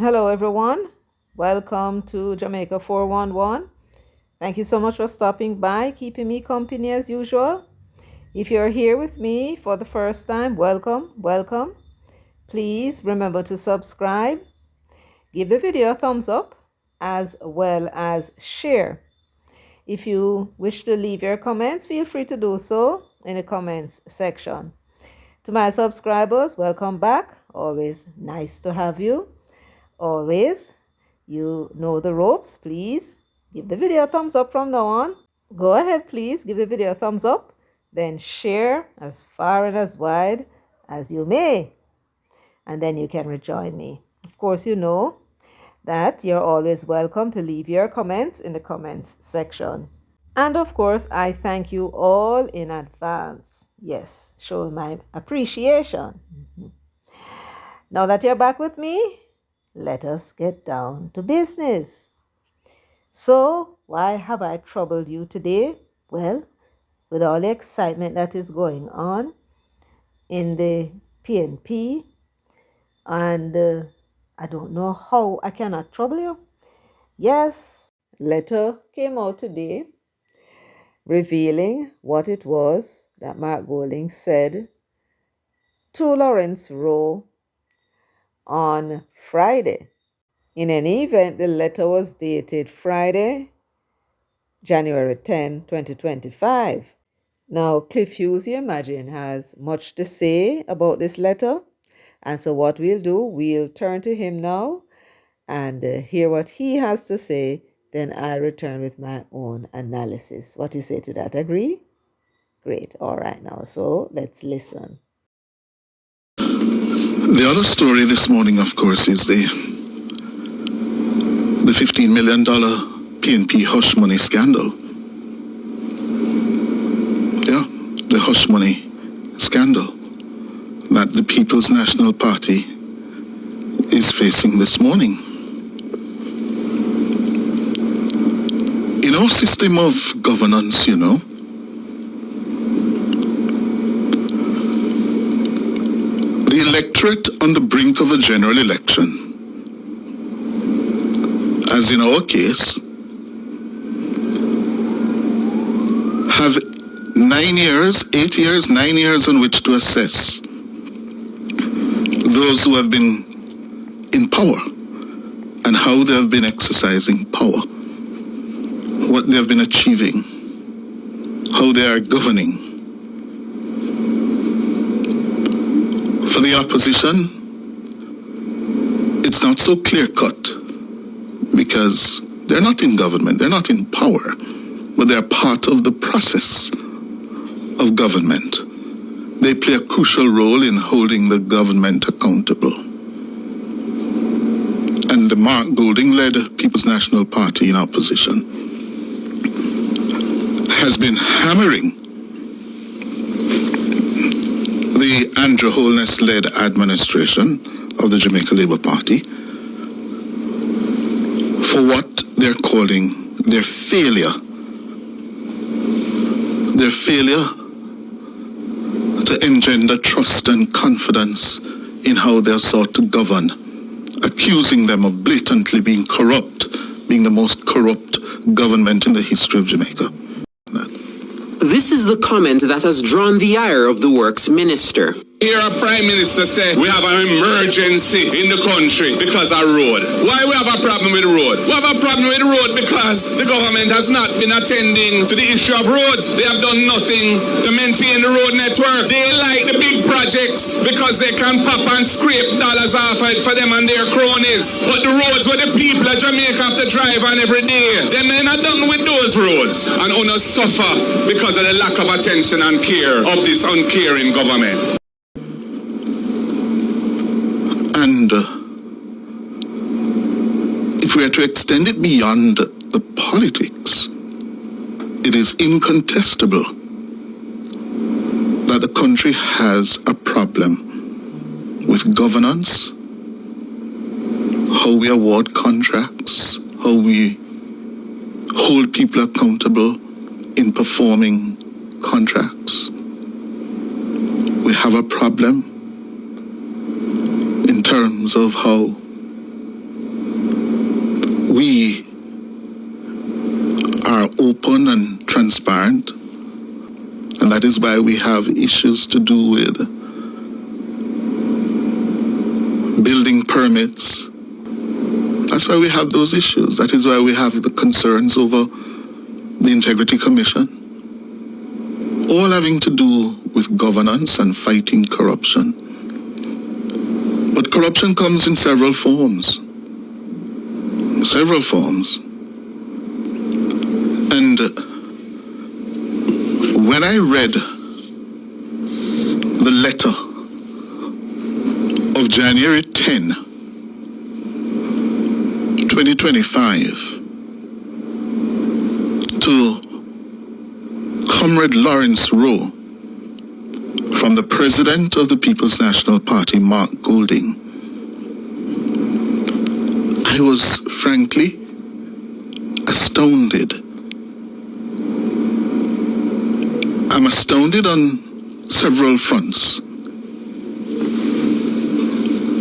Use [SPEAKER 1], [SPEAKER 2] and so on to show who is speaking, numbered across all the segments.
[SPEAKER 1] Hello, everyone. Welcome to Jamaica 411. Thank you so much for stopping by, keeping me company as usual. If you're here with me for the first time, welcome. Please remember to subscribe, give the video a thumbs up, as well as share. If you wish to leave your comments, feel free to do so in the comments section. To my subscribers, welcome back. Always nice to have you. Always, you know the ropes. Please give the video a thumbs up from now on. Go ahead, please give the video a thumbs up, then share as far and as wide as you may, and then you can rejoin me. Of course, you know that you're always welcome to leave your comments in the comments section. And of course, I thank you all in advance. Yes, showing my appreciation. Now that you're back with me, let us get down to business. So, why have I troubled you today? Well, with all the excitement that is going on in the PNP, and I don't know how I cannot trouble you. Yes, letter came out today revealing what it was that Mark Golding said to Lawrence Rowe on Friday. In any event, the letter was dated Friday, January 10, 2025. Now, Cliff Hughes, you imagine, has much to say about this letter. And so what we'll do, we'll turn to him now and hear what he has to say. Then I'll return with my own analysis. What do you say to that? Agree? Great. All right now. So let's listen.
[SPEAKER 2] The other story this morning, of course, is the $15 million PNP hush money scandal. Yeah, the hush money scandal that the People's National Party is facing this morning. In our system of governance, you know, the electorate on the brink of a general election, as in our case, have 9 years, 8 years, 9 years on which to assess those who have been in power and how they have been exercising power, what they have been achieving, how they are governing. For the opposition, it's not so clear-cut because they're not in government, they're not in power, but they're part of the process of government. They play a crucial role in holding the government accountable. And the Mark Golding-led People's National Party in opposition has been hammering the Andrew Holness-led administration of the Jamaica Labour Party for what they're calling their failure to engender trust and confidence in how they're sought to govern, accusing them of blatantly being corrupt, being the most corrupt government in the history of Jamaica.
[SPEAKER 3] This is the comment that has drawn the ire of the Works Minister.
[SPEAKER 4] Here our Prime Minister said we have an emergency in the country because of road. Why we have a problem with the road? We have a problem with the road because the government has not been attending to the issue of roads. They have done nothing to maintain the road network. They like the big projects because they can pop and scrape dollars off it for them and their cronies. But the roads where the people of Jamaica have to drive on every day, them are not done with those roads. And owners suffer because of the lack of attention and care of this uncaring government.
[SPEAKER 2] And if we are to extend it beyond the politics, it is incontestable that the country has a problem with governance, how we award contracts, how we hold people accountable in performing contracts. We have a problem in terms of how that is why we have issues to do with building permits. That's why we have those issues. That is why we have the concerns over the Integrity Commission. All having to do with governance and fighting corruption. But corruption comes in several forms. Several forms. And when I read the letter of January 10, 2025, to Comrade Lawrence Rowe, from the President of the People's National Party, Mark Golding, I was frankly astounded. I'm astounded on several fronts.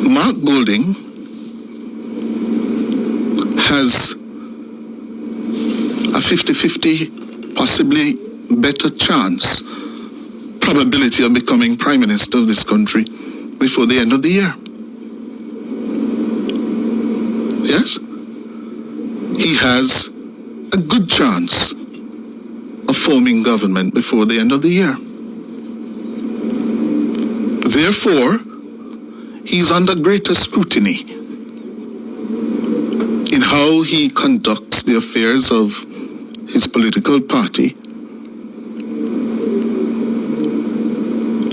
[SPEAKER 2] Mark Golding has a 50-50, possibly better chance, probability of becoming Prime Minister of this country before the end of the year. Yes? He has a good chance of forming government before the end of the year. Therefore, he's under greater scrutiny in how he conducts the affairs of his political party,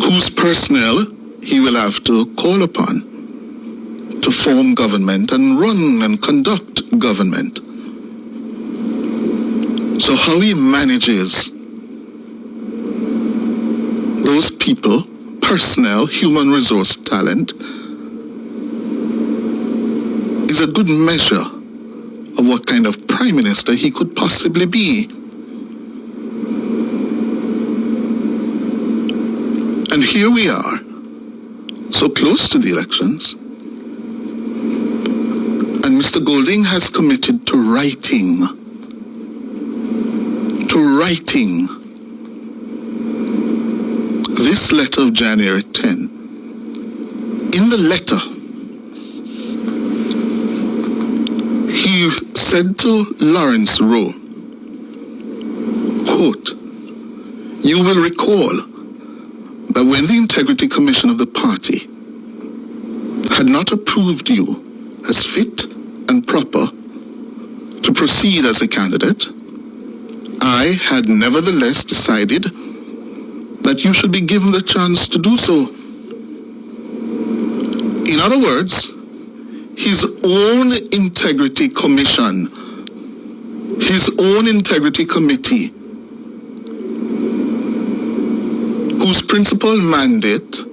[SPEAKER 2] whose personnel he will have to call upon to form government and run and conduct government. So how he manages those people, personnel, human resource talent, is a good measure of what kind of Prime Minister he could possibly be. And here we are, so close to the elections, and Mr. Golding has committed to writing this letter of January 10. In the letter, he said to Lawrence Rowe, quote, "You will recall that when the Integrity Commission of the party had not approved you as fit and proper to proceed as a candidate, I had nevertheless decided that you should be given the chance to do so." In other words, his own Integrity Commission, his own Integrity Committee, whose principal mandate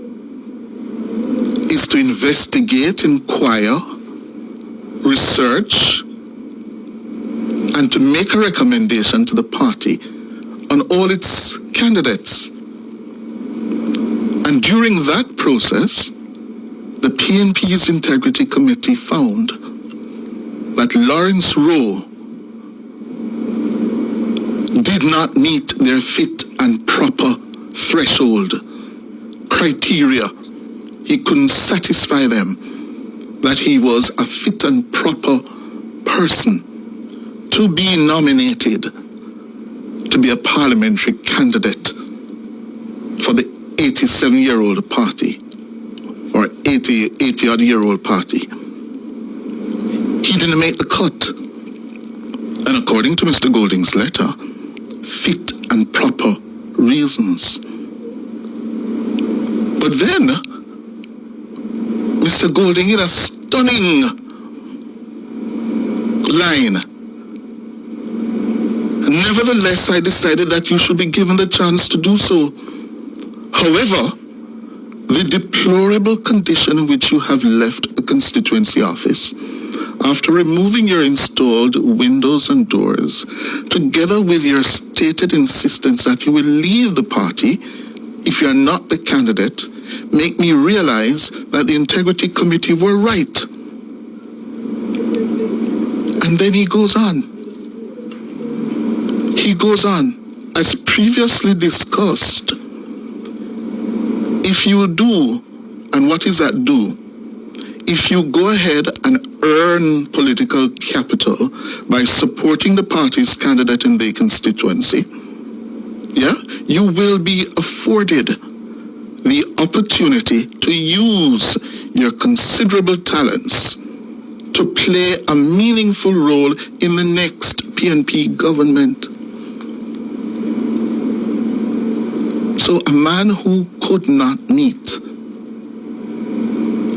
[SPEAKER 2] is to investigate, inquire, research, and to make a recommendation to the party on all its candidates. And during that process, the PNP's Integrity Committee found that Lawrence Rowe did not meet their fit and proper threshold criteria. He couldn't satisfy them that he was a fit and proper person to be nominated to be a parliamentary candidate for the 87-year-old party, or 80-odd-year-old party. He didn't make the cut. And according to Mr. Golding's letter, fit and proper reasons. But then, Mr. Golding, in a stunning line, "Nevertheless, I decided that you should be given the chance to do so. However, the deplorable condition in which you have left the constituency office, after removing your installed windows and doors, together with your stated insistence that you will leave the party if you are not the candidate, make me realize that the Integrity Committee were right." And then he goes on. He goes on, "As previously discussed, If you do, and what is that do? If you go ahead and earn political capital by supporting the party's candidate in the constituency, you will be afforded the opportunity to use your considerable talents to play a meaningful role in the next PNP government. So a man who could not meet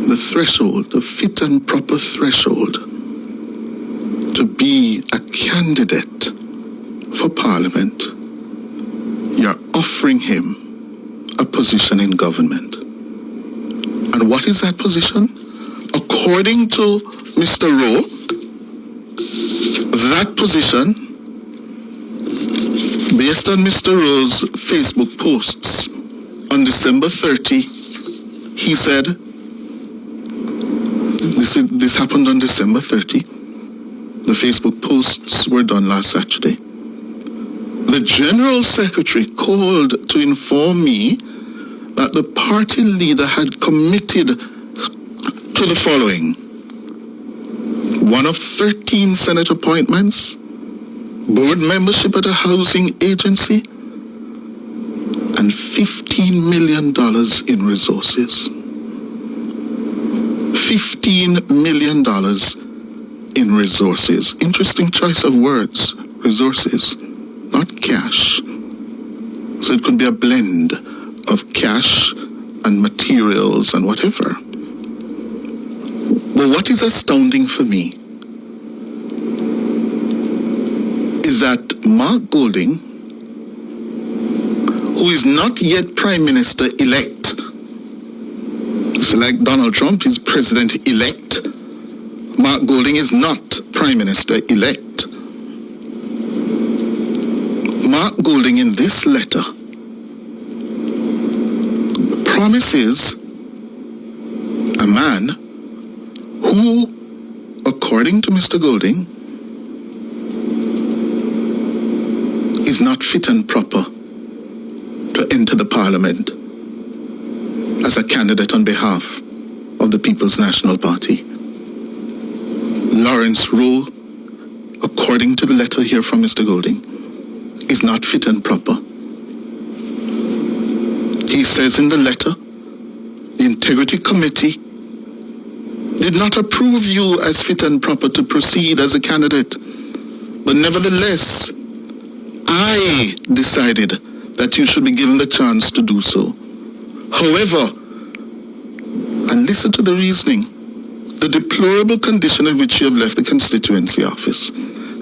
[SPEAKER 2] the threshold, the fit and proper threshold to be a candidate for Parliament, you're offering him a position in government. And what is that position? According to Mr. Rowe, that position, based on Mr. Rowe's Facebook posts on December 30, he said, this happened on December 30. The Facebook posts were done last Saturday. The General Secretary called to inform me that the party leader had committed to the following: one of 13 Senate appointments, board membership at a housing agency, and $15 million in resources. $15 million in resources. Interesting choice of words. Resources, not cash. So it could be a blend of cash and materials and whatever. But what is astounding for me is that Mark Golding, who is not yet Prime Minister-elect, it's like Donald Trump is President-elect, Mark Golding is not Prime Minister-elect. Mark Golding in this letter promises a man who, according to Mr. Golding, is not fit and proper to enter the Parliament as a candidate on behalf of the People's National Party. Lawrence Rowe, according to the letter here from Mr. Golding, is not fit and proper. He says in the letter, the Integrity Committee did not approve you as fit and proper to proceed as a candidate, but nevertheless, I decided that you should be given the chance to do so. However, and listen to the reasoning, the deplorable condition in which you have left the constituency office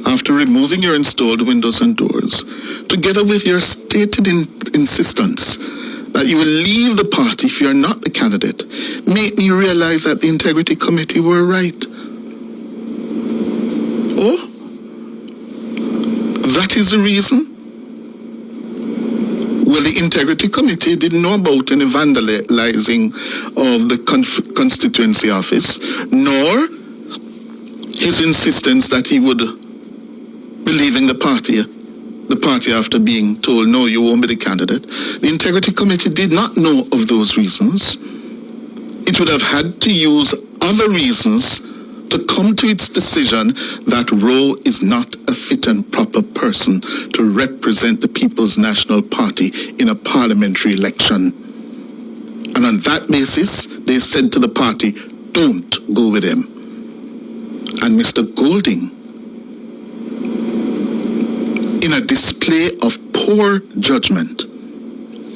[SPEAKER 2] after removing your installed windows and doors, together with your stated insistence that you will leave the party if you are not the candidate, made me realize that the Integrity Committee were right. Oh? That is the reason? Well, the Integrity Committee didn't know about any vandalizing of the constituency office, nor his insistence that he would be leaving the party after being told, no, you won't be the candidate. The Integrity Committee did not know of those reasons. It would have had to use other reasons to come to its decision that Rowe is not a fit and proper person to represent the People's National Party in a parliamentary election. And on that basis, they said to the party, don't go with him. And Mr. Golding, in a display of poor judgment,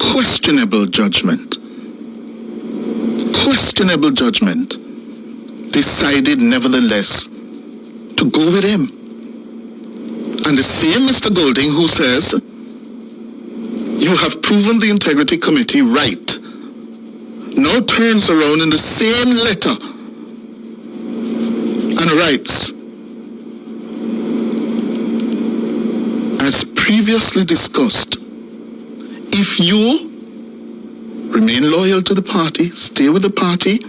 [SPEAKER 2] questionable judgment, decided nevertheless to go with him. And the same Mr. Golding who says, you have proven the Integrity Committee right, now turns around in the same letter and writes, as previously discussed, if you remain loyal to the party, stay with the party,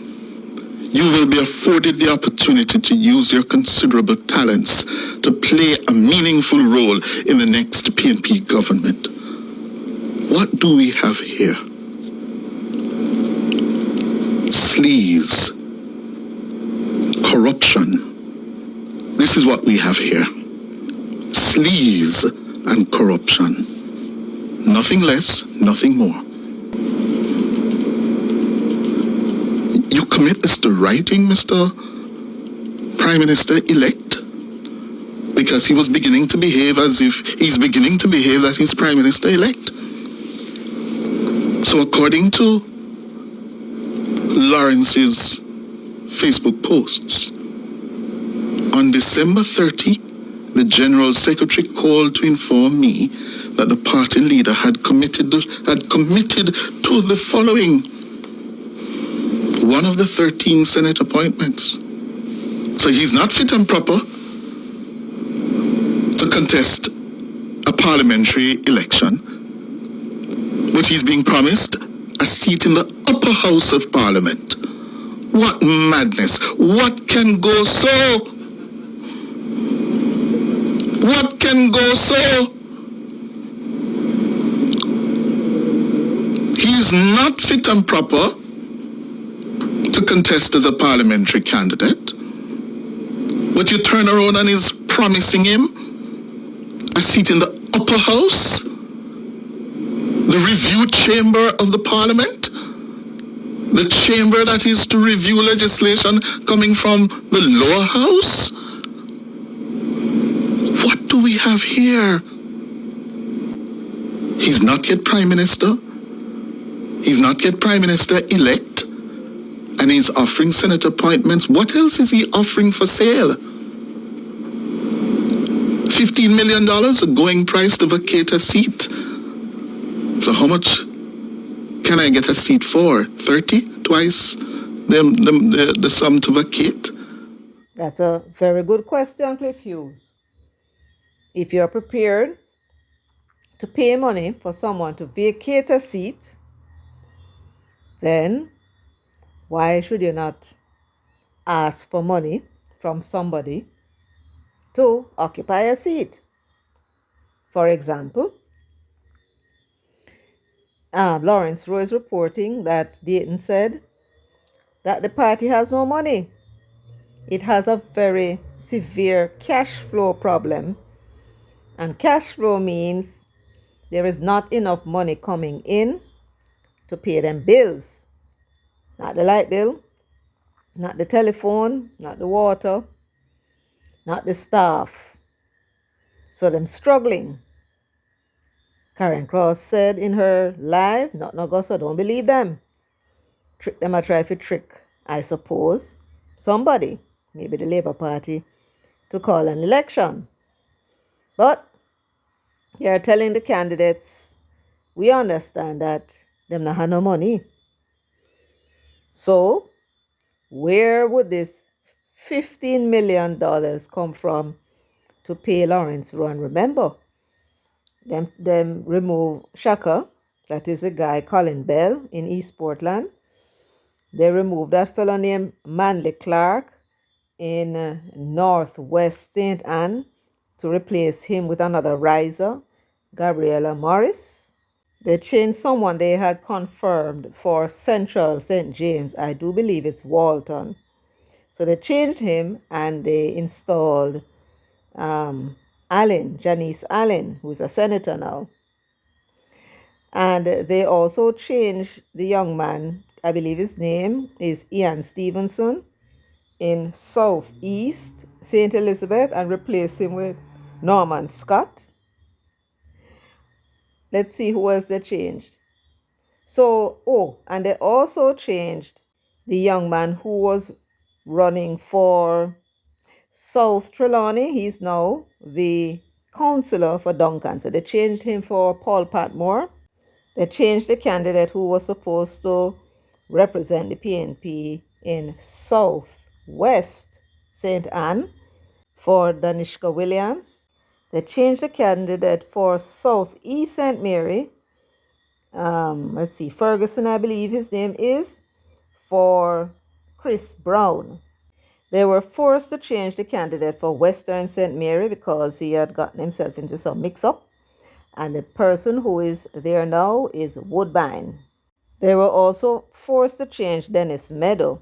[SPEAKER 2] you will be afforded the opportunity to use your considerable talents to play a meaningful role in the next PNP government. What do we have here? This is what we have here. Sleaze and corruption. Nothing less, nothing more. You commit this to writing, Mr. Prime Minister-elect? Because he was beginning to behave as if he's beginning to behave that he's Prime Minister-elect. So according to Lawrence's Facebook posts, on December 30, the General Secretary called to inform me that the party leader had committed to the following: one of the 13 Senate appointments. So he's not fit and proper to contest a parliamentary election, but he's being promised a seat in the upper house of Parliament. What madness! What can go so? What can go so? He's not fit and proper to contest as a parliamentary candidate, but you turn around and is promising him a seat in the upper house, the review chamber of the Parliament, the chamber that is to review legislation coming from the lower house. What do we have here? He's not yet Prime Minister. He's not yet Prime Minister-elect. And he's offering Senate appointments. What else is he offering for sale? $15 million, a going price to vacate a seat. So how much can I get a seat for? 30? Twice the sum to vacate?
[SPEAKER 1] That's a very good question, Cliff Hughes. If you're prepared to pay money for someone to vacate a seat, then why should you not ask for money from somebody to occupy a seat? For example, Lawrence Rowe is reporting that Dayton said that the party has no money. It has a very severe cash flow problem. And cash flow means there is not enough money coming in to pay them bills. Not the light bill, not the telephone, not the water, not the staff. So them struggling. Karen Cross said in her live, not Augusta, don't believe them. Trick them, I try to trick, I suppose, somebody, maybe the Labour Party, to call an election. But you're telling the candidates, we understand that them not have no money. So where would this $15 million come from to pay Lawrence Rowe? And remember, them remove Shaka, that is a guy, Colin Bell, in East Portland. They removed that fellow named Manley Clark in Northwest St. Anne to replace him with another riser, Gabriella Morris. They changed someone they had confirmed for Central St. James. I do believe it's Walton. So they changed him and they installed Janice Allen, who's a senator now. And they also changed the young man, I believe his name is Ian Stevenson, in Southeast St. Elizabeth, and replaced him with Norman Scott. Let's see who else they changed. So, and they also changed the young man who was running for South Trelawney. He's now the councillor for Duncan. So they changed him for Paul Patmore. They changed the candidate who was supposed to represent the PNP in Southwest St. Anne for Danishka Williams. They changed the candidate for Southeast St. Mary. Let's see, Ferguson, I believe his name is, for Chris Brown. They were forced to change the candidate for Western St. Mary because he had gotten himself into some mix-up. And the person who is there now is Woodbine. They were also forced to change Dennis Meadow,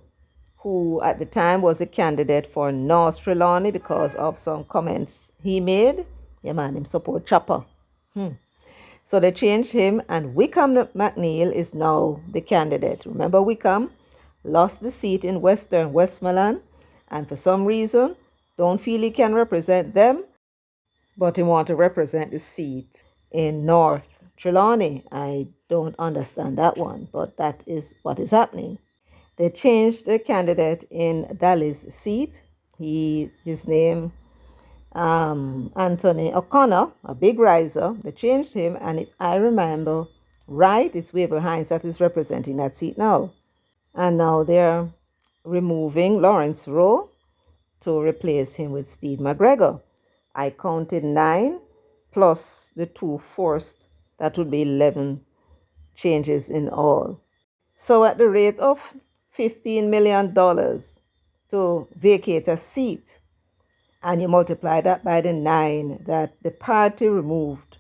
[SPEAKER 1] who at the time was a candidate for North Trelawney because of some comments he made. Yeah, man, him support Chopper. So they changed him, and Wickham McNeil is now the candidate. Remember, Wickham lost the seat in Western Westmoreland, and for some reason, don't feel he can represent them, but he want to represent the seat in North Trelawney. I don't understand that one, but that is what is happening. They changed the candidate in Daly's seat. His name, Anthony O'Connor, a big riser. They changed him, and if I remember right, it's Wavell Hines that is representing that seat now. And now they're removing Lawrence Rowe to replace him with Steve McGregor. I counted 9 plus the 2 forced. That would be 11 changes in all. So at the rate of $15 million to vacate a seat, and you multiply that by the 9 that the party removed.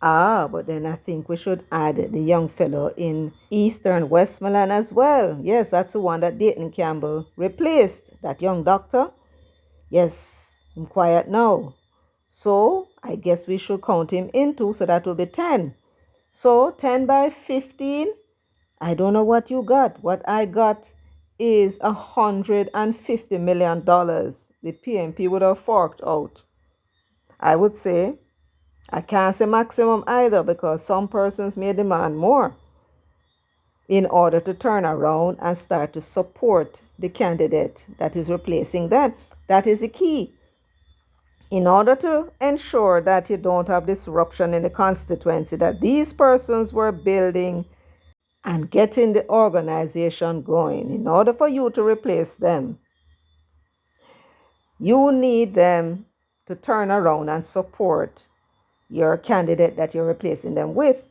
[SPEAKER 1] But then I think we should add the young fellow in Eastern Westmoreland as well. Yes, that's the one that Dayton Campbell replaced, that young doctor. Yes, I'm quiet now. So I guess we should count him in too, so that will be 10. So 10 by 15, I don't know what you got. What I got is $150 million. The PNP would have forked out. I would say, I can't say maximum either, because some persons may demand more in order to turn around and start to support the candidate that is replacing them. That is the key. In order to ensure that you don't have disruption in the constituency, that these persons were building and getting the organization going, in order for you to replace them, you need them to turn around and support your candidate that you're replacing them with.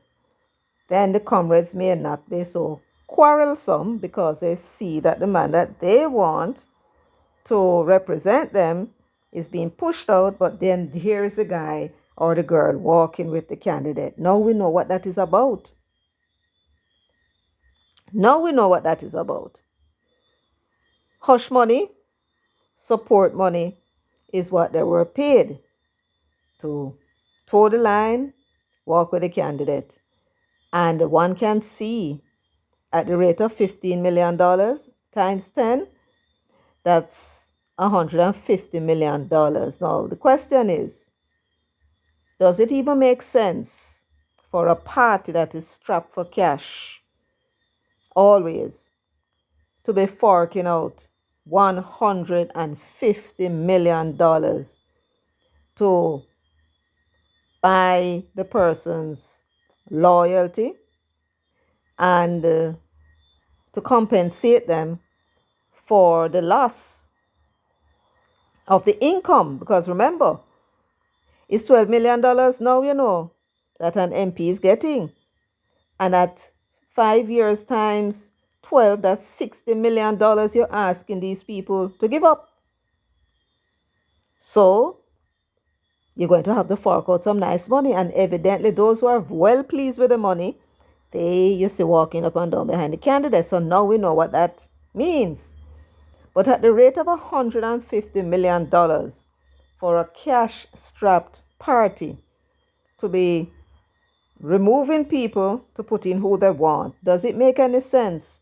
[SPEAKER 1] Then the comrades may not be so quarrelsome, because they see that the man that they want to represent them is being pushed out, but then here is the guy or the girl walking with the candidate. Now we know what that is about. Now we know what that is about. Hush money, support money is what they were paid to toe the line, walk with the candidate. And one can see at the rate of $15 million times 10, that's $150 million. Now, the question is, does it even make sense for a party that is strapped for cash always to be forking out $150 million to buy the person's loyalty and to compensate them for the loss of the income? Because remember, it's $12 million now, you know, that an MP is getting. And at 5 years times 12, that's $60 million you're asking these people to give up. So you're going to have to fork out some nice money. And evidently those who are well pleased with the money, they used to walking up and down behind the candidate. So now we know what that means. But at the rate of $150 million for a cash-strapped party to be removing people to put in who they want, does it make any sense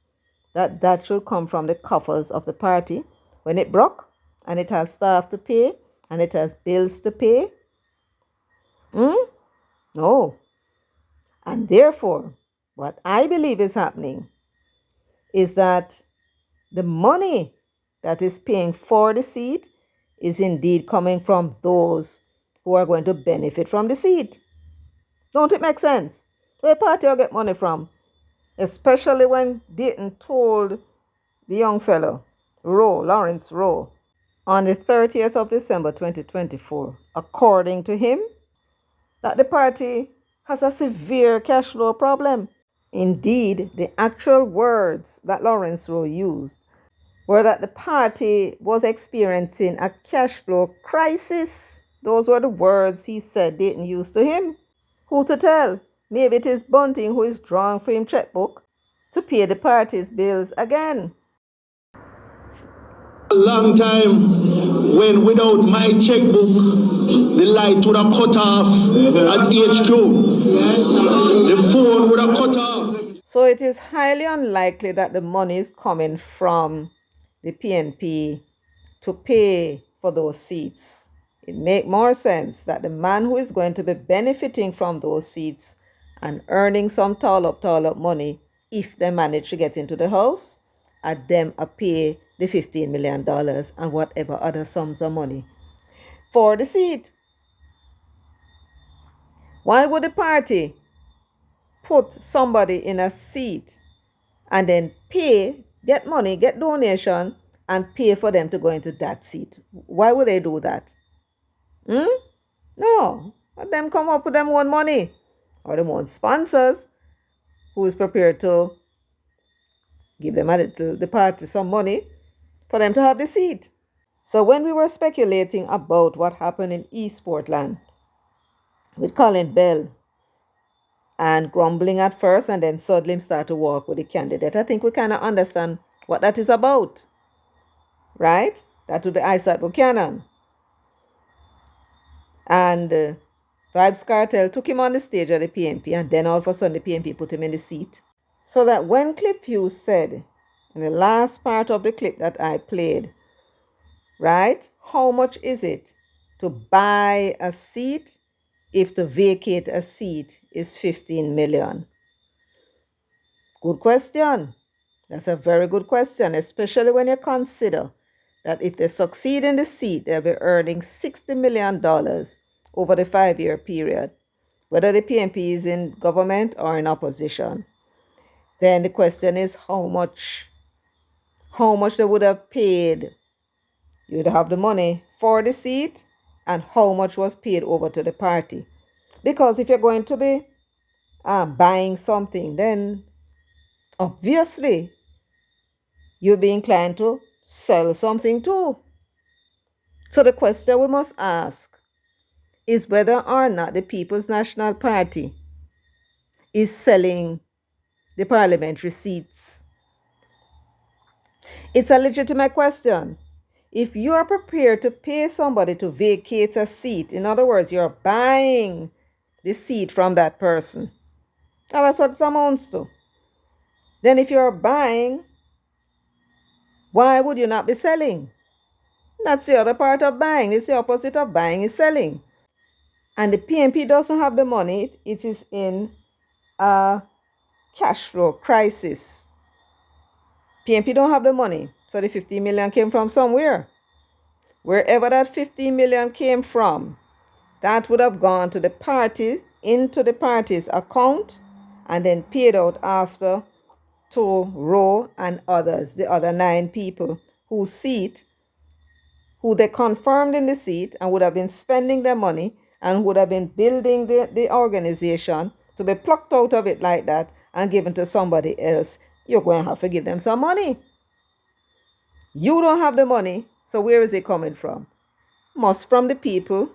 [SPEAKER 1] that that should come from the coffers of the party when it broke and it has staff to pay and it has bills to pay? No. And therefore, what I believe is happening is that the money that is paying for the seat is indeed coming from those who are going to benefit from the seat. Don't it make sense? Where party will get money from? Especially when Dayton told the young fellow, Lawrence Rowe, on the 30th of December 2024, according to him, that the party has a severe cash flow problem. Indeed, the actual words that Lawrence Rowe used were that the party was experiencing a cash flow crisis. Those were the words he said Dayton used to him. Who to tell? Maybe it is Bunting who is drawing for him checkbook to pay the party's bills again.
[SPEAKER 5] long time when without my checkbook, the light would have cut off at HQ. The phone would have cut off.
[SPEAKER 1] So it is highly unlikely that the money is coming from the PNP to pay for those seats. It makes more sense that the man who is going to be benefiting from those seats and earning some tall up money, if they manage to get into the house, at them pay the $15 million and whatever other sums of money for the seat. Why would the party put somebody in a seat and then pay, get money, get donation, and pay for them to go into that seat? Why would they do that? No. Let them come up with them own money or them own sponsors who is prepared to give them the party some money for them to have the seat. So when we were speculating about what happened in East Portland with Colin Bell and grumbling at first and then suddenly start to walk with the candidate, I think we kind of understand what that is about, right? That would be Isaac Buchanan. And Vibes Cartel took him on the stage at the PNP, and then all of a sudden the PNP put him in the seat. So that when Cliff Hughes said in the last part of the clip that I played, right, how much is it to buy a seat if to vacate a seat is 15 million? Good question. That's a very good question, especially when you consider that if they succeed in the seat, they'll be earning $60 million over the 5-year period, whether the PNP is in government or in opposition. Then the question is how much they would have paid. You'd have the money for the seat and how much was paid over to the party. Because if you're going to be buying something, then obviously you'll be inclined to sell something too. So the question we must ask is whether or not the People's National Party is selling the parliamentary seats. It's a legitimate question. If you are prepared to pay somebody to vacate a seat, in other words, you're buying the seat from that person. Now that's what it amounts to. Then if you're buying, why would you not be selling? That's the other part of buying. It's the opposite of buying is selling. And the PNP doesn't have the money. It is in a cash flow crisis. PNP don't have the money. So the 50 million came from somewhere. Wherever that 50 million came from, that would have gone to the party, into the party's account, and then paid out after to Rowe and others, the other 9 people who they confirmed in the seat and would have been spending their money and would have been building the organization to be plucked out of it like that and given to somebody else. You're going to have to give them some money. You don't have the money, so where is it coming from? Must from the people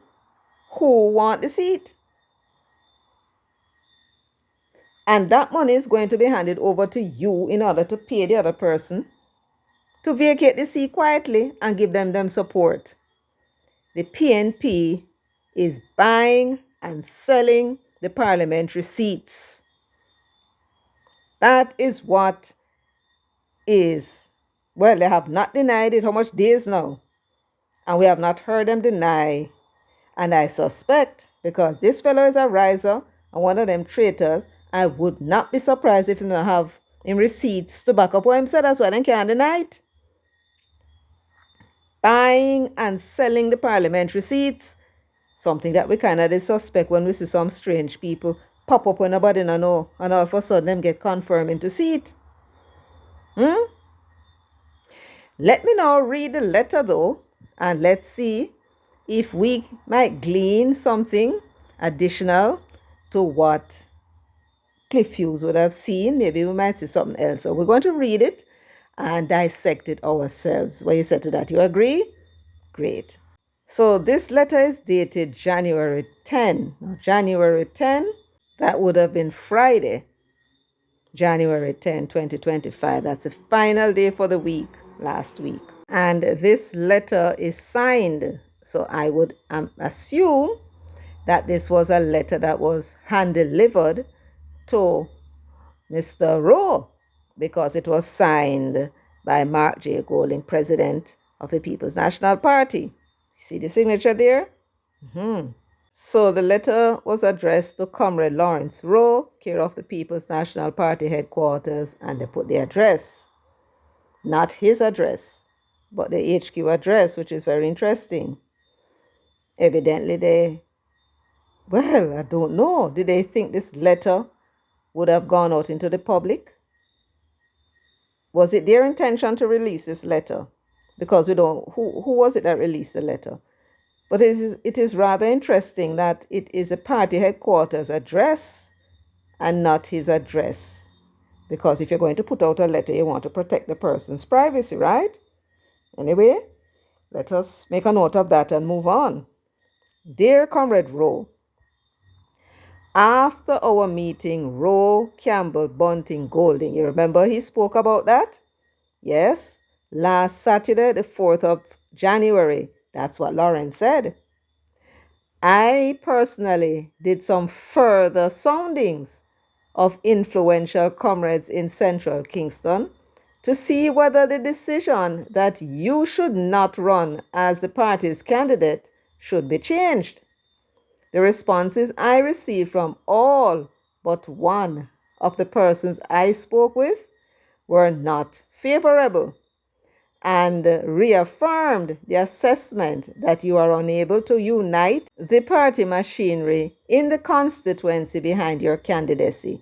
[SPEAKER 1] who want the seat. And that money is going to be handed over to you in order to pay the other person to vacate the seat quietly and give them support. The PNP is buying and selling the parliamentary seats. That is what is. Well, they have not denied it how much days now. And we have not heard them deny. And I suspect, because this fellow is a riser and one of them traitors, I would not be surprised if he don't have him receipts to back up what he said. That's why they can't deny it. Buying and selling the parliamentary seats, something that we kind of suspect when we see some strange people pop up when nobody don't know, and all of a sudden them get confirmed into seat. Let me now read the letter though, and let's see if we might glean something additional to what Cliff Hughes would have seen. Maybe we might see something else. So we're going to read it and dissect it ourselves. What you said to that? You agree? Great. So this letter is dated January 10. Now, January 10, that would have been Friday, January 10, 2025. That's the final day for the week, last week. And this letter is signed. So I would assume that this was a letter that was hand-delivered to Mr. Rowe, because it was signed by Mark J. Golding, President of the People's National Party. See the signature there? So the letter was addressed to Comrade Lawrence Rowe, care of the People's National Party headquarters, and they put the address. Not his address, but the HQ address, which is very interesting. Evidently I don't know. Did they think this letter would have gone out into the public? Was it their intention to release this letter? Because we don't, who was it that released the letter? But it is rather interesting that it is a party headquarters address and not his address. Because if you're going to put out a letter, you want to protect the person's privacy, right? Anyway, let us make a note of that and move on. Dear Comrade Rowe, after our meeting, Rowe, Campbell, Bunting, Golding, you remember he spoke about that? Yes, last Saturday, the 4th of January. That's what Lawrence said. I personally did some further soundings of influential comrades in Central Kingston to see whether the decision that you should not run as the party's candidate should be changed. The responses I received from all but one of the persons I spoke with were not favorable and reaffirmed the assessment that you are unable to unite the party machinery in the constituency behind your candidacy.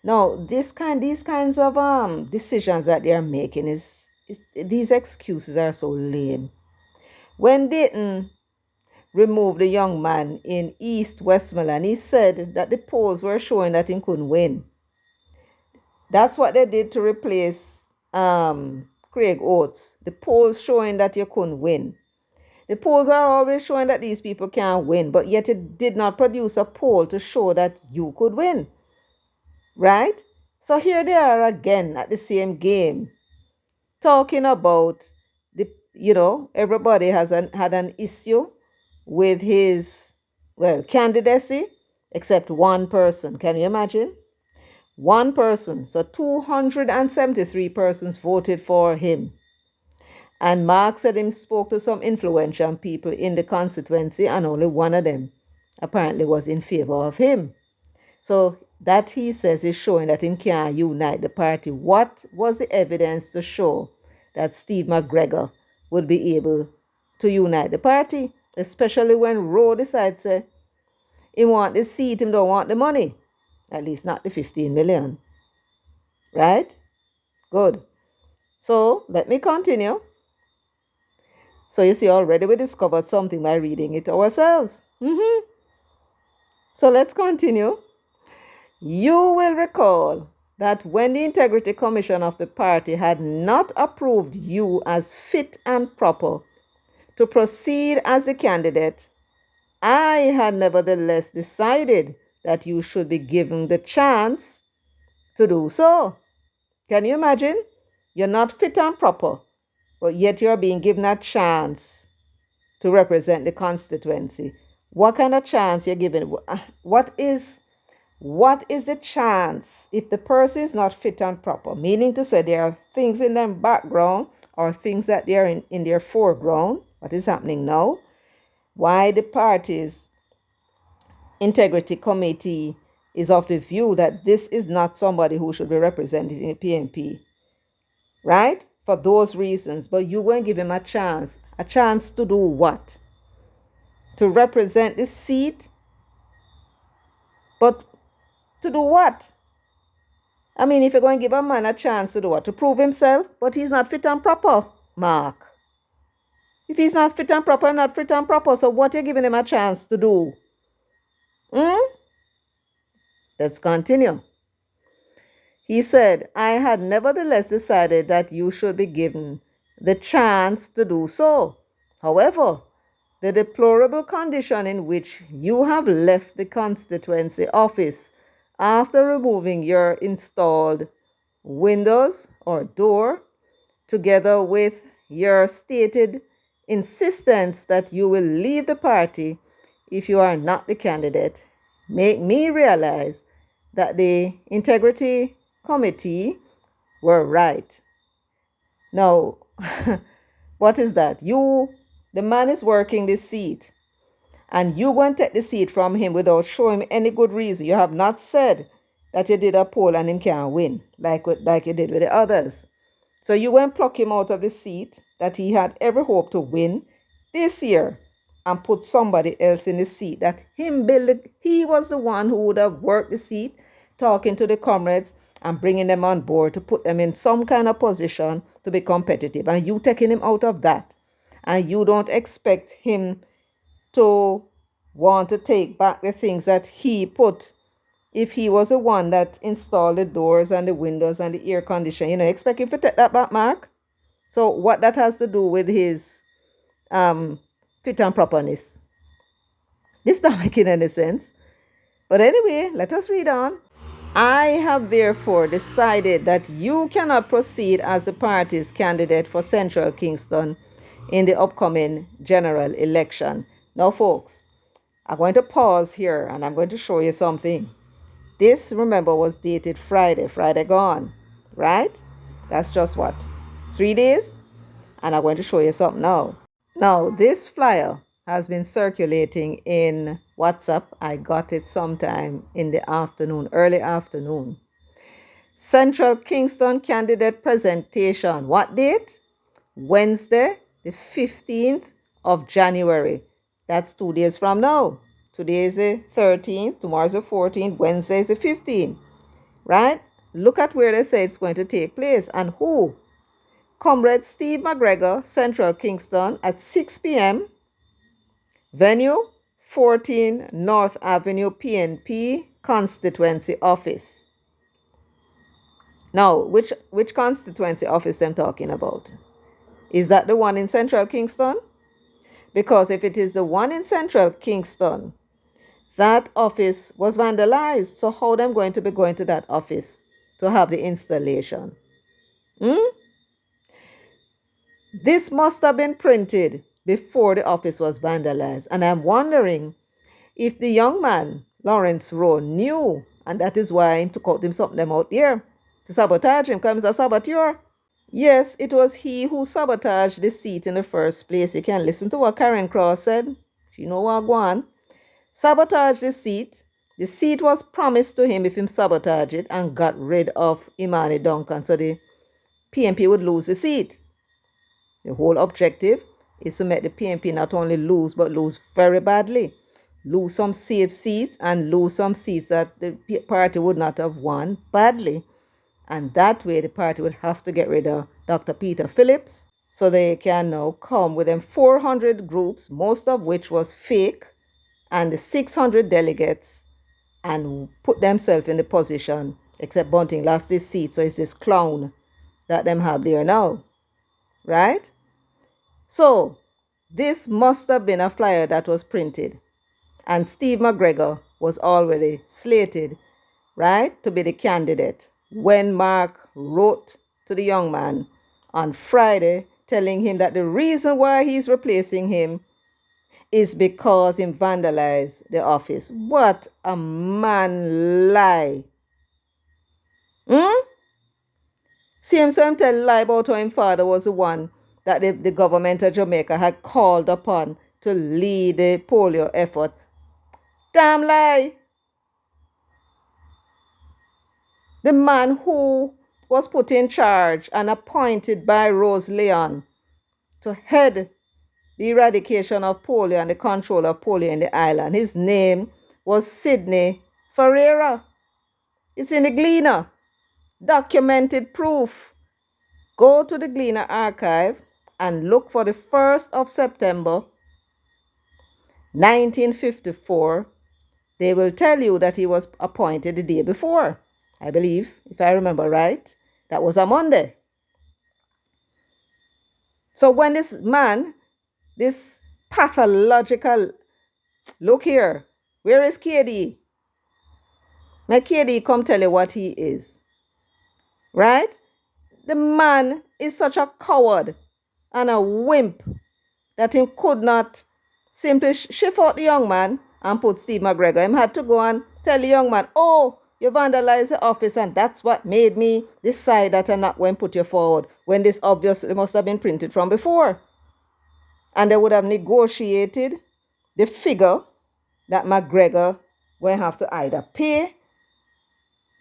[SPEAKER 1] Now, these kinds of decisions that they are making these excuses are so lame. When Dayton removed the young man in East Westmoreland, he said that the polls were showing that he couldn't win. That's what they did to replace Craig Oates. The polls showing that you couldn't win. The polls are always showing that these people can't win, but yet it did not produce a poll to show that you could win. Right? So here they are again at the same game, talking about everybody had an issue with his candidacy, except one person. Can you imagine? One person. So 273 persons voted for him. And Mark said he spoke to some influential people in the constituency, and only one of them apparently was in favor of him. So that, he says, is showing that he can't unite the party. What was the evidence to show that Steve McGregor would be able to unite the party? Especially when Rowe decides he want the seat, he don't want the money. At least not the 15 million. Right? Good. So let me continue. So you see, already we discovered something by reading it ourselves. So let's continue. You will recall that when the Integrity Commission of the party had not approved you as fit and proper to proceed as the candidate, I had nevertheless decided that you should be given the chance to do so. Can you imagine? You're not fit and proper, but yet you're being given a chance to represent the constituency. What kind of chance you're given? What is the chance if the person is not fit and proper? Meaning to say there are things in their background or things that they are in their foreground. What is happening now? Why the party's integrity committee is of the view that this is not somebody who should be represented in the PNP. Right? For those reasons. But you won't give him a chance. A chance to do what? To represent the seat? But to do what? I mean, if you're going to give a man a chance to do what? To prove himself? But he's not fit and proper, Mark. If he's not fit and proper, I'm not fit and proper. So what are you giving him a chance to do? Let's continue. He said, I had nevertheless decided that you should be given the chance to do so. However, the deplorable condition in which you have left the constituency office after removing your installed windows or door, together with your stated insistence that you will leave the party if you are not the candidate make me realize that the integrity committee were right. Now, what is that? The man is working the seat, and you go and take the seat from him without showing him any good reason. You have not said that you did a poll and him can't win, like you did with the others. So you go and pluck him out of the seat that he had every hope to win this year and put somebody else in the seat that he was the one who would have worked the seat, talking to the comrades and bringing them on board to put them in some kind of position to be competitive. And you taking him out of that. And you don't expect him to want to take back the things that he put. If he was the one that installed the doors and the windows and the air conditioning, expect him to take that back, Mark. So what that has to do with his fit and properness? This not making any sense. But anyway, let us read on. I have therefore decided that you cannot proceed as the party's candidate for Central Kingston in the upcoming general election. Now, folks, I'm going to pause here and I'm going to show you something. This, remember, was dated Friday gone, right? That's just what, 3 days? And I'm going to show you something now. Now, this flyer has been circulating in WhatsApp. I got it sometime in the afternoon, early afternoon. Central Kingston candidate presentation. What date? Wednesday, the 15th of January. That's 2 days from now. Today is the 13th, tomorrow's the 14th, Wednesday is the 15th, right? Look at where they say it's going to take place and who. Comrade Steve McGregor, Central Kingston at 6 p.m. Venue, 14 North Avenue, PNP, Constituency Office. Now, which constituency office I'm talking about? Is that the one in Central Kingston? Because if it is the one in Central Kingston, that office was vandalized. So how am I going to be going to that office to have the installation? This must have been printed before the office was vandalized. And I'm wondering if the young man, Lawrence Rowe, knew, and that is why he took out him something out there to sabotage him, because he's a saboteur. Yes, it was he who sabotaged the seat in the first place. You can listen to what Karen Cross said. She know what go on. Sabotage the seat. The seat was promised to him if him sabotage it and got rid of Imani Duncan, so the PNP would lose the seat. The whole objective is to make the PNP not only lose, but lose very badly. Lose some safe seats and lose some seats that the party would not have won badly. And that way the party would have to get rid of Dr. Peter Phillips. So they can now come with them 400 groups, most of which was fake, and the 600 delegates, and put themselves in the position, except Bunting lost his seat, so it's this clown that them have there now, right? So this must have been a flyer that was printed, and Steve McGregor was already slated, right, to be the candidate when Mark wrote to the young man on Friday telling him that the reason why he's replacing him is because he vandalized the office. What a man lie. See him so him tell lie about how his father was the one that the government of Jamaica had called upon to lead the polio effort. Damn lie. The man who was put in charge and appointed by Rose Leon to head the eradication of polio and the control of polio in the island. His name was Sidney Ferreira. It's in the Gleaner. Documented proof. Go to the Gleaner archive and look for the 1st of September, 1954. They will tell you that he was appointed the day before, I believe, if I remember right. That was a Monday. So when this man, this pathological, look here, where is KD? Make KD come tell you what he is. Right? The man is such a coward, and a wimp that he could not simply shift out the young man and put Steve McGregor. Him had to go and tell the young man, oh, you vandalized the office and that's what made me decide that I'm not going to put you forward, when this obviously must have been printed from before. And they would have negotiated the figure that McGregor going to have to either pay,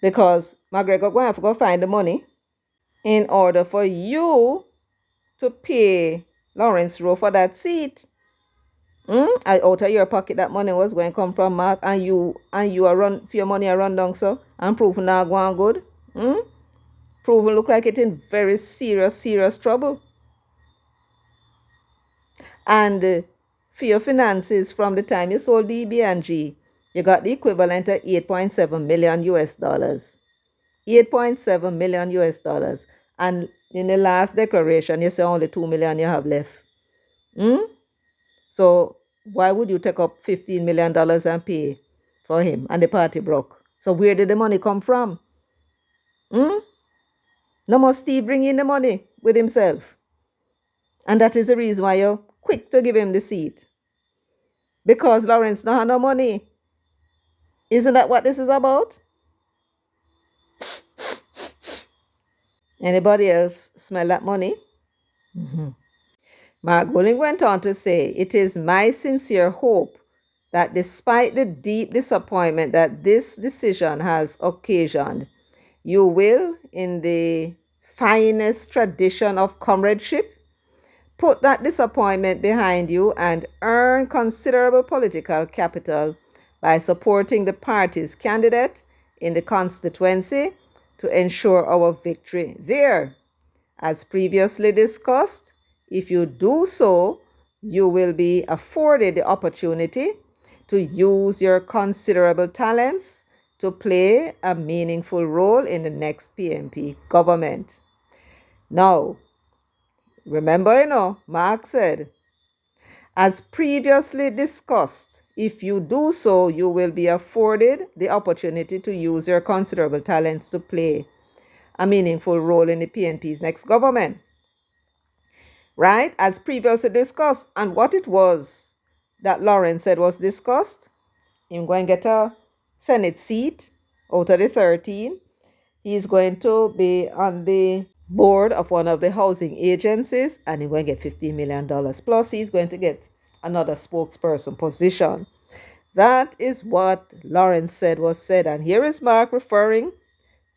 [SPEAKER 1] because McGregor going to have to go find the money in order for you to pay Lawrence Rowe for that seat. Out of your pocket that money was going to come from, Mark, and you are run for your money a run down so, and proven not going good. Proven look like it in very serious trouble. And for your finances, from the time you sold DB&G, you got the equivalent of $8.7 million US dollars. $8.7 million US dollars. And in the last declaration, you say only $2 million you have left. So why would you take up $15 million and pay for him? And the party broke. So where did the money come from? No more Steve bring in the money with himself. And that is the reason why you're quick to give him the seat. Because Lawrence don't have no money. Isn't that what this is about? Anybody else smell that money? Mark Golding went on to say, it is my sincere hope that despite the deep disappointment that this decision has occasioned, you will, in the finest tradition of comradeship, put that disappointment behind you and earn considerable political capital by supporting the party's candidate in the constituency to ensure our victory there. As previously discussed, if you do so, you will be afforded the opportunity to use your considerable talents to play a meaningful role in the next PNP government. Now, remember, Mark said, as previously discussed, if you do so, you will be afforded the opportunity to use your considerable talents to play a meaningful role in the PNP's next government. Right? As previously discussed. And what it was that Lawrence said was discussed, he's going to get a Senate seat out of the 13. He's going to be on the board of one of the housing agencies, and he's going to get $15 million. Plus, he's going to get another spokesperson position. That is what Lawrence said was said. And here is Mark referring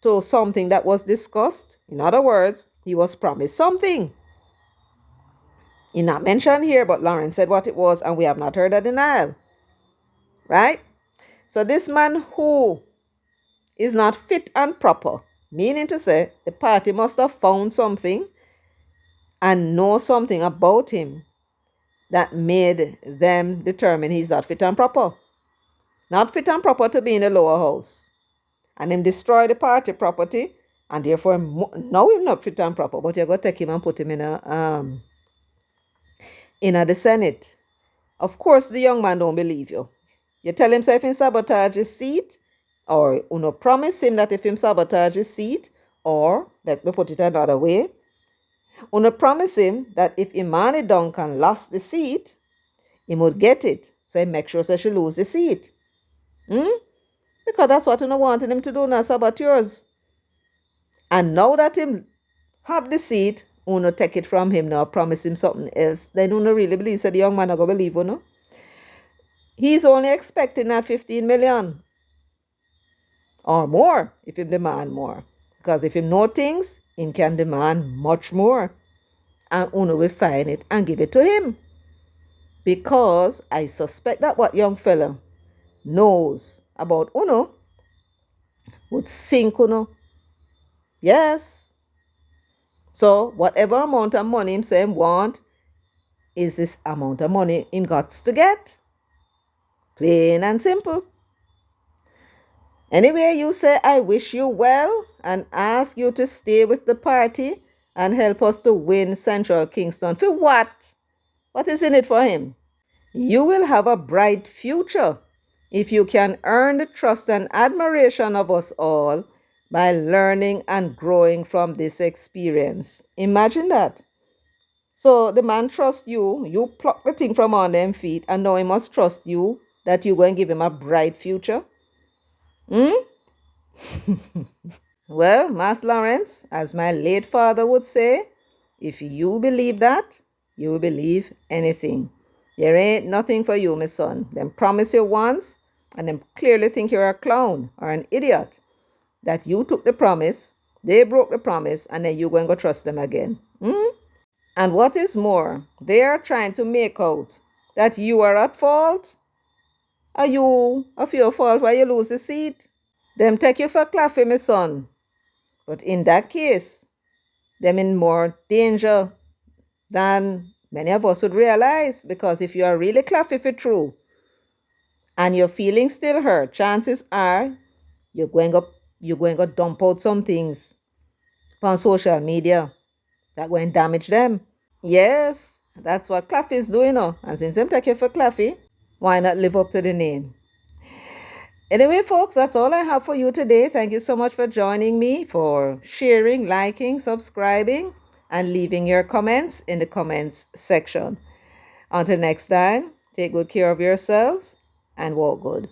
[SPEAKER 1] to something that was discussed. In other words, he was promised something. He not mentioned here, but Lawrence said what it was, and we have not heard a denial. Right? So this man who is not fit and proper, meaning to say the party must have found something and know something about him that made them determine he's not fit and proper. Not fit and proper to be in the lower house. And him destroy the party property, and therefore now he's not fit and proper, but you're going to take him and put him in the Senate. Of course, the young man don't believe you. You tell him if he sabotage his seat, or you promise him that if him sabotage his seat, or let me put it another way, you promise him that if Imani Duncan lost the seat, he would get it. So he make sure that she lose the seat. Because that's what you wanted him to do now, saboteurs. And now that him have the seat, you take it from him now, promise him something else. Then you really believe that the young man not going to believe, you. He's only expecting that 15 million. Or more, if he demand more. Because if he know things, he can demand much more. And Uno will find it and give it to him. Because I suspect that what young fella knows about Uno would sink Uno. Yes. So whatever amount of money him say him want is this amount of money him got to get. Plain and simple. Anyway, you say I wish you well and ask you to stay with the party and help us to win Central Kingston. For what? What is in it for him? You will have a bright future if you can earn the trust and admiration of us all by learning and growing from this experience. Imagine that. So the man trusts you. You pluck the thing from on them feet, and now he must trust you that you're going to give him a bright future. Well, Mas Lawrence, as my late father would say, if you believe that, you will believe anything. There ain't nothing for you, my son. Them promise you once, and them clearly think you're a clown or an idiot. That you took the promise, they broke the promise, and then you're going to go trust them again. And what is more, they are trying to make out that you are at fault. Are you of your fault why you lose the seat? Them take you for claffy, my son. But in that case, them in more danger than many of us would realize, because if you are really claffy for true and your feelings still hurt, chances are you're going to dump out some things on social media that going to damage them. Yes, that's what claffy is doing now. And since them take you for claffy, why not live up to the name? Anyway, folks, that's all I have for you today. Thank you so much for joining me, for sharing, liking, subscribing, and leaving your comments in the comments section. Until next time, take good care of yourselves and walk good.